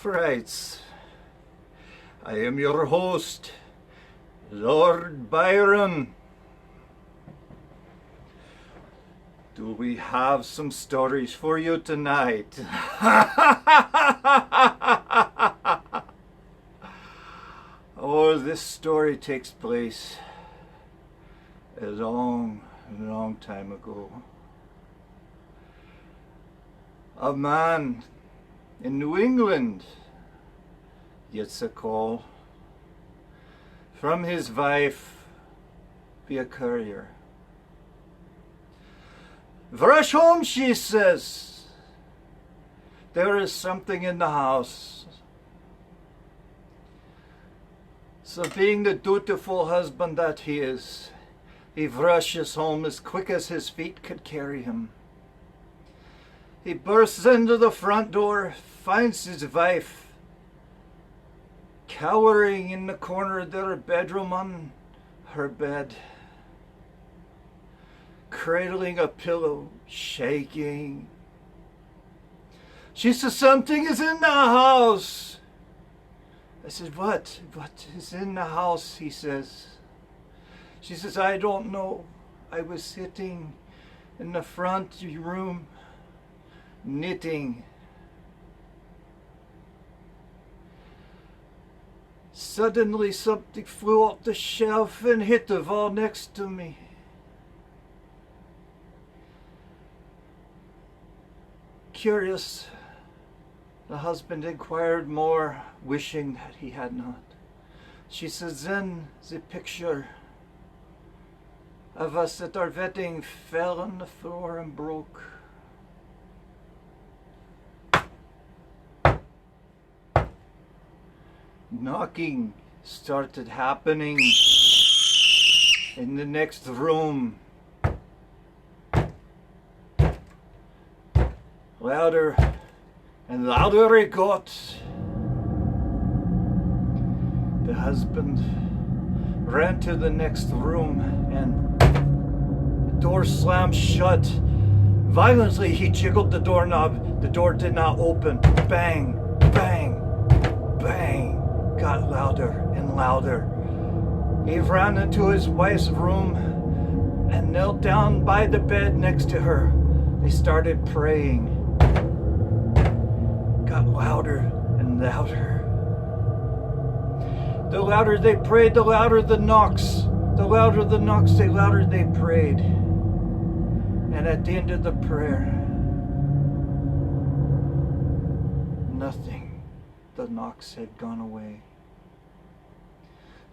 Frights. I am your host, Lord Byron. Do we have some stories for you tonight? Oh, this story takes place a long, long time ago. A man in New England gets a call from his wife via courier. "Rush home," she says. "There is something in the house." So being the dutiful husband that he is, he rushes home as quick as his feet could carry him. He bursts into the front door, finds his wife cowering in the corner of their bedroom on her bed, cradling a pillow, shaking. She says, "Something is in the house." I said, What is in the house?" he says. She says, "I don't know. I was sitting in the front room knitting. Suddenly something flew off the shelf and hit the wall next to me. Curious, the husband inquired more, wishing that he had not. She says, "Then the picture of us at our wedding fell on the floor and broke." Knocking started happening in the next room. Louder and louder it got. The husband ran to the next room and the door slammed shut. Violently he jiggled the doorknob. The door did not open. Bang, bang, bang. Got louder and louder. He ran into his wife's room and knelt down by the bed next to her. They started praying. Got louder and louder. The louder they prayed, the louder the knocks. The louder the knocks, the louder they prayed. And at the end of the prayer, nothing. The knocks had gone away.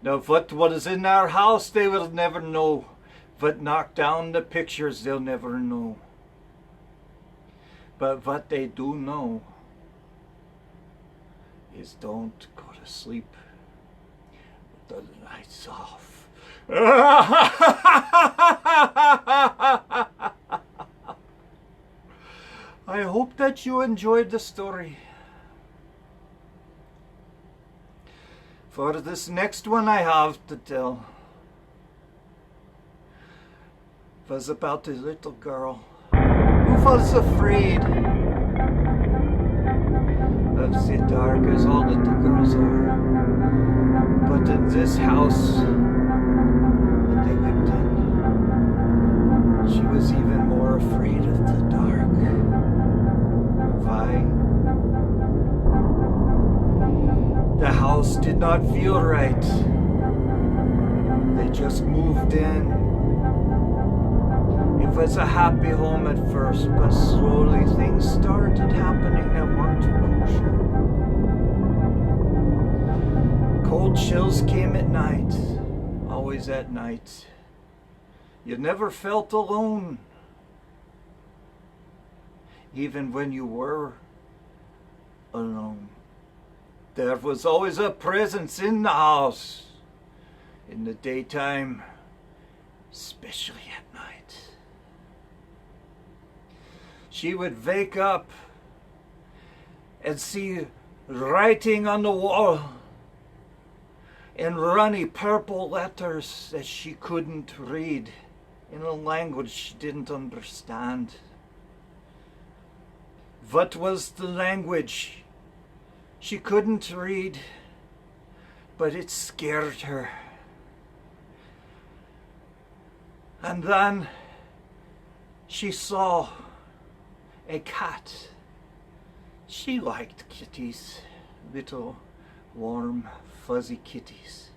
Now what was in our house they will never know. What knocked down the pictures they'll never know. But what they do know is don't go to sleep with the lights off. I hope that you enjoyed the story. For this next one I have to tell was about a little girl who was afraid of the dark, as all little girls are. But in this house that they lived in, she was even more afraid of the dark. Why? The house did not feel right. They just moved in. It was a happy home at first, but slowly things started happening that weren't too kosher. Cold chills came at night, always at night. You never felt alone, even when you were alone. There was always a presence in the house, in the daytime, especially at night. She would wake up and see writing on the wall in runny purple letters that she couldn't read, in a language she didn't understand. What was the language? She couldn't read, but it scared her. And then she saw a cat. She liked kitties, little, warm, fuzzy kitties.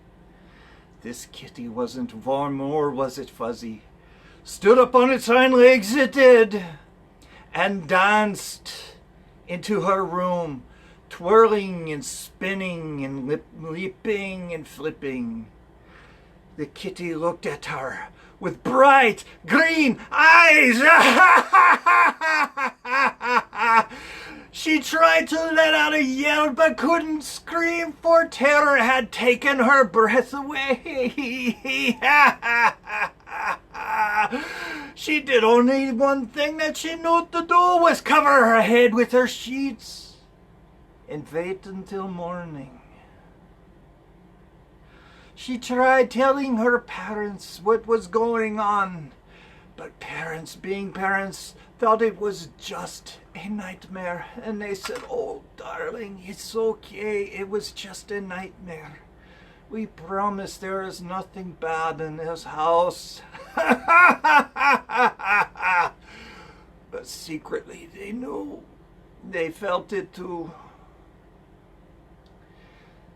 This kitty wasn't warm, nor was it fuzzy. Stood up on its hind legs, it did, and danced into her room, twirling and spinning and leaping and flipping. The kitty looked at her with bright green eyes. She tried to let out a yell but couldn't scream, for terror had taken her breath away. She did only one thing that she knew to do, was cover her head with her sheets and wait until morning. She tried telling her parents what was going on, but parents, being parents, thought it was just a nightmare. And they said, "Oh, darling, it's okay. It was just a nightmare. We promise there is nothing bad in this house." But secretly they knew. They felt it too.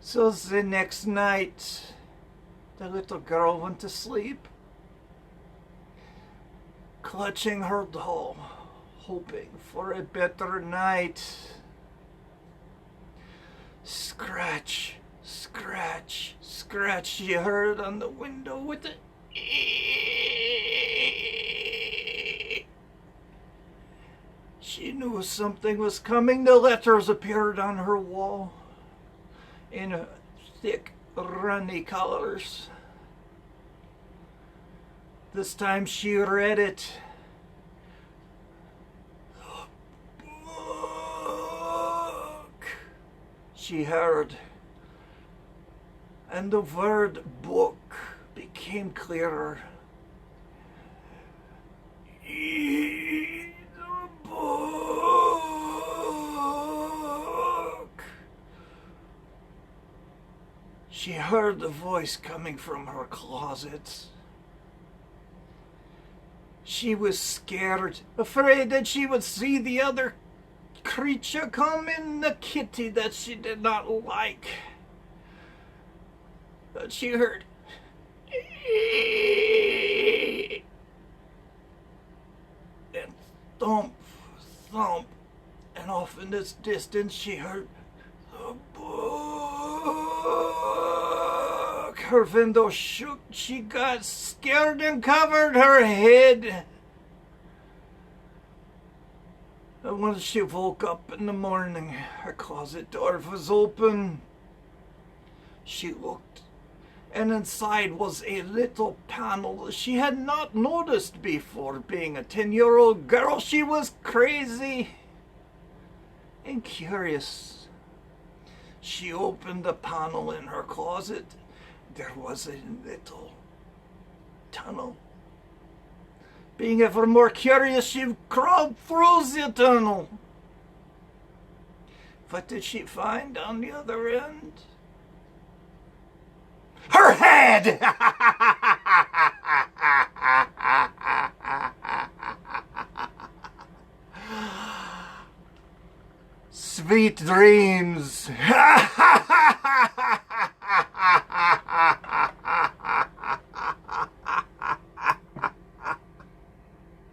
So the next night, the little girl went to sleep, clutching her doll, hoping for a better night. Scratch, scratch, scratch, she heard on the window with the She knew something was coming. The letters appeared on her wall in thick, runny colors. This time she read it. Book, she heard, and the word book became clearer. The book. She heard the voice coming from her closet. She was scared, afraid that she would see the other creature come in, the kitty that she did not like. But she heard and thump, thump, and off in this distance she heard the book. Her window shook. She got scared and covered her head. And when she woke up in the morning, her closet door was open. She looked, and inside was a little panel she had not noticed before. Being a 10-year-old girl, she was crazy and curious. She opened the panel in her closet. There was a little tunnel. Being ever more curious, she crawled through the tunnel. What did she find on the other end? Her head! Sweet dreams.